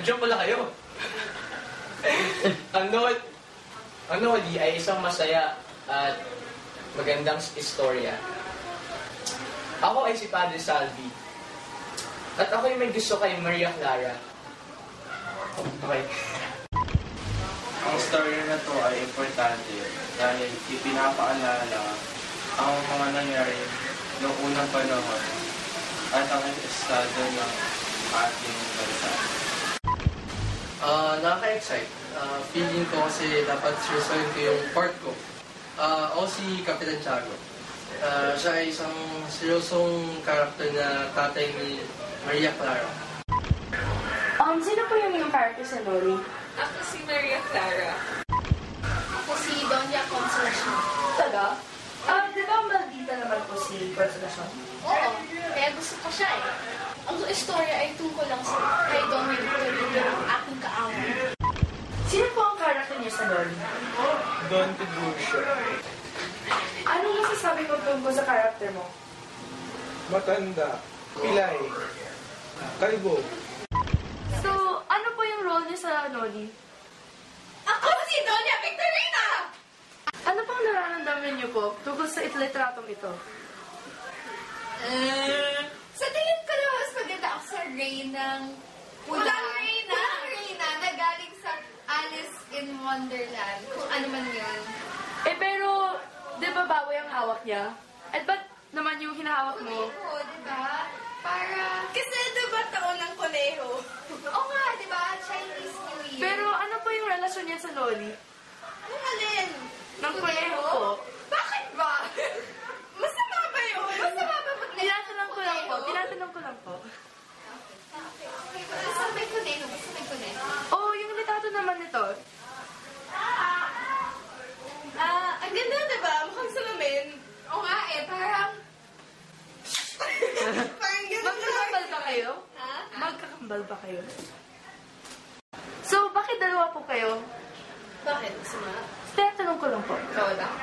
Nandiyan pala kayo. Ang Noli ay isang masaya at magandang istorya. Ako ay si Padre Salvi. At ako ay may gusto kay Maria Clara. Okay. Ang story na to ay importante dahil ipinapaalala ang mga nangyari noong unang panahon at ang estado ng ating bansa. Nakaka-excite. Feeling ko kasi dapat seryosohin ko yung part ko. Ako si Kapitan Tiago. Siya ay isang seryosong karakter na tatay ni Maria Clara. Sino po yung character sa Noli? Ako si Maria Clara. Ako si Doña Consolacion. Taga? Di ba maldita naman po si Consolacion? Oo, kaya gusto ko siya eh. Ang istorya ay tungkol lang sa kay Doña Victorina, ang aking kaaway. Sino po ang character niya sa Noli? Don Tiburcio. Anong masasabi mo tungkol sa character mo? Matanda, pilay, kalbo. So, ano po yung role niya sa Noli? Ako si Doña Victorina! Ano pong nararamdaman niyo po tungkol sa litratong ito? Sa tingin ko naman, mas maganda ako sa Reynang Pulang Reyna na galing sa Alice in Wonderland. Kung ano man yun. Pero, di ba baboy ang hawak niya? At ba't naman yung hinahawak mo? Kuneho, di ba? Para... Kasi di ba taon ng kuneho? Oo nga, di ba? Chinese New Year. Pero ano po yung relasyon niya sa Noli? Yung alin? Ng kuneho po. Bakit ba? Masama ba yun? Masama ba pag Tinatanong ko lang po. Tinatanong ko lang po. Basta may kuneho. Basta may kuneho. Oh, yung litrato naman nito. Ang ganda, di ba? Mukhang salamin. Oo nga eh, parang... parang ganda. Magkakambal ba kayo? Ha? Magkakambal ba kayo? So, bakit dalawa po kayo? Bakit? Gusto mo? Tinatanong ko lang po. Ikaw lang.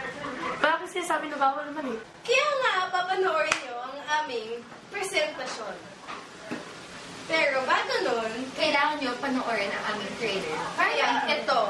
Wala kasi sabi na bawal naman eh. Kaya nga, papanoorin nyo ang aming presentasyon. Pero bago nun, kailangan nyo panoorin ang aming trailer. Kaya ito,